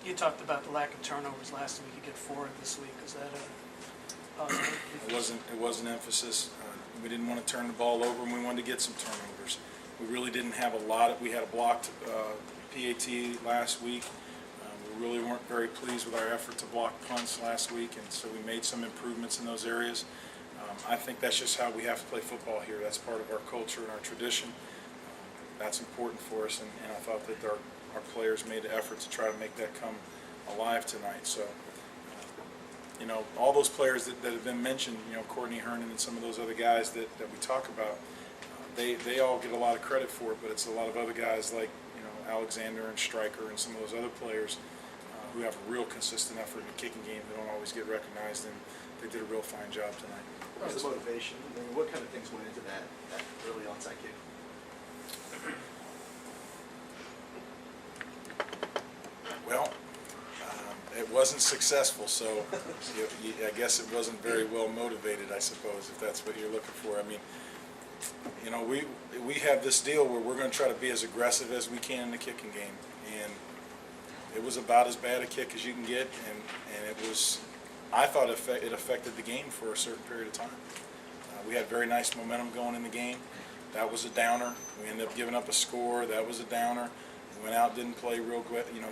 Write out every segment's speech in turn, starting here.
You talked about the lack of turnovers last week. You get 4 this week. Is that a positive? It was an emphasis. We didn't want to turn the ball over, and we wanted to get some turnovers. We really didn't have a lot. We had a blocked PAT last week. We really weren't very pleased with our effort to block punts last week, and so we made some improvements in those areas. I think that's just how we have to play football here. That's part of our culture and our tradition. That's important for us, and I thought that our players made the effort to try to make that come alive tonight. So, you know, all those players that have been mentioned, you know, Courtney Hernan and some of those other guys that we talk about, they all get a lot of credit for it, but it's a lot of other guys like, you know, Alexander and Stryker and some of those other players who have a real consistent effort in the kicking game that don't always get recognized, and they did a real fine job tonight. What was the motivation? I mean, what kind of things went into that early onside kick? Well, it wasn't successful, so I guess it wasn't very well motivated, I suppose, if that's what you're looking for. I mean, you know, we have this deal where we're going to try to be as aggressive as we can in the kicking game, and it was about as bad a kick as you can get, and it was, I thought it affected the game for a certain period of time. We had very nice momentum going in the game. That was a downer. We ended up giving up a score. That was a downer. We went out, didn't play real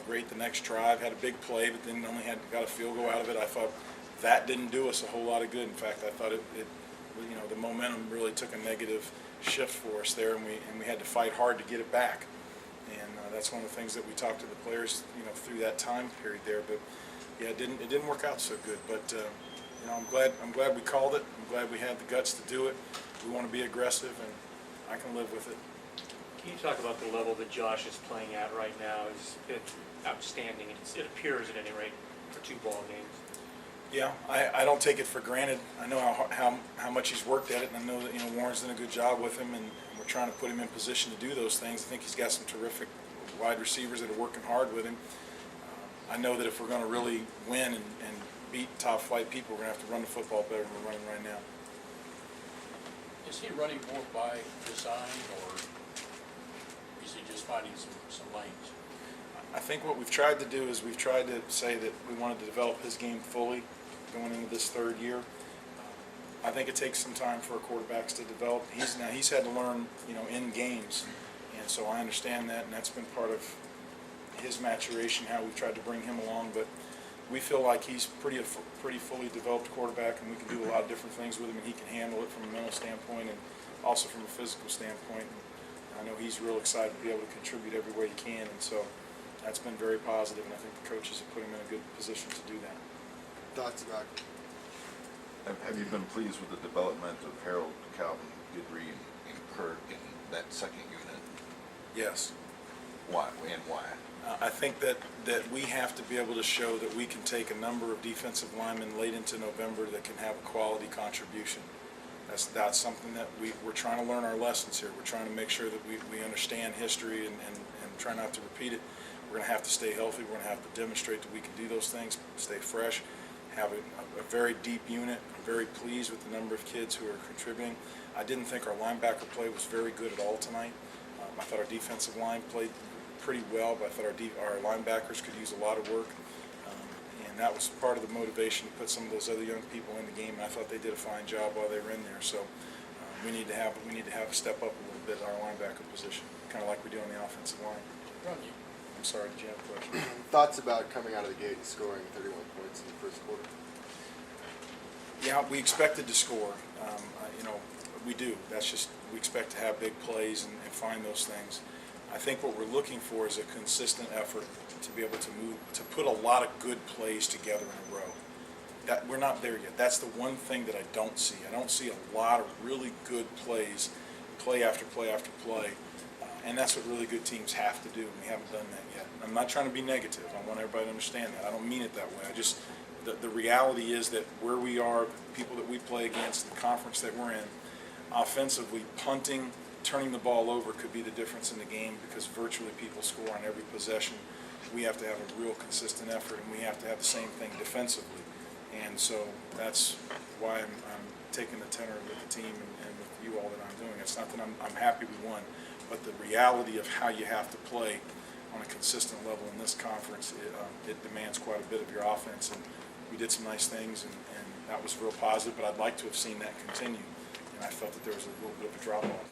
great the next drive, had a big play, but then only got a field goal out of it. I thought that didn't do us a whole lot of good. In fact, I thought you know, the momentum really took a negative shift for us there, and we had to fight hard to get it back. And that's one of the things that we talked to the players, you know, through that time period there. But yeah, it didn't work out so good. But you know, I'm glad we called it. I'm glad we had the guts to do it. We want to be aggressive, and I can live with it. Can you talk about the level that Josh is playing at right now? It's been outstanding. It appears at any rate for 2 ball games. Yeah, I don't take it for granted. I know how much he's worked at it, and I know that, you know, Warren's done a good job with him, and we're trying to put him in position to do those things. I think he's got some terrific wide receivers that are working hard with him. I know that if we're going to really win and beat top flight people, we're going to have to run the football better than we're running right now. Is he running more by design, or is he just finding some lanes? I think what we've tried to do is we've tried to say that we wanted to develop his game fully going into this 3rd year. I think it takes some time for our quarterbacks to develop. He's had to learn, you know, in games, and so I understand that, and that's been part of his maturation, how we've tried to bring him along. But we feel like he's pretty fully developed quarterback, and we can do a lot of different things with him, and he can handle it from a mental standpoint and also from a physical standpoint. And I know he's real excited to be able to contribute every way he can, and so that's been very positive, and I think the coaches have put him in a good position to do that. Thoughts about? Have you been pleased with the development of Harold, Calvin, Guidry, and Kurt in that second unit? Yes. Why and why? I think that we have to be able to show that we can take a number of defensive linemen late into November that can have a quality contribution. That's something that we're trying to learn our lessons here. We're trying to make sure that we understand history and try not to repeat it. We're going to have to stay healthy. We're going to have to demonstrate that we can do those things, stay fresh, have a very deep unit. I'm very pleased with the number of kids who are contributing. I didn't think our linebacker play was very good at all tonight. I thought our defensive line played pretty well, but I thought our linebackers could use a lot of work. And that was part of the motivation to put some of those other young people in the game, and I thought they did a fine job while they were in there. So we need to have a step up a little bit in our linebacker position, kind of like we do on the offensive line. I'm sorry, did you have a question? Thoughts about coming out of the gate and scoring 31 points in the first quarter? Yeah, we expected to score. You know, we do. That's just, we expect to have big plays and find those things. I think what we're looking for is a consistent effort to be able to put a lot of good plays together in a row. We're not there yet. That's the one thing that I don't see. I don't see a lot of really good plays, play after play after play. And that's what really good teams have to do, and we haven't done that yet. I'm not trying to be negative. I want everybody to understand that. I don't mean it that way. The reality is that where we are, people that we play against, the conference that we're in, offensively, punting, turning the ball over could be the difference in the game because virtually people score on every possession. We have to have a real consistent effort, and we have to have the same thing defensively. And so that's why I'm taking the tenor with the team and with you all that I'm doing. It's not that I'm happy we won, but the reality of how you have to play on a consistent level in this conference, it demands quite a bit of your offense, and we did some nice things, and that was real positive, but I'd like to have seen that continue, and I felt that there was a little bit of a drop-off.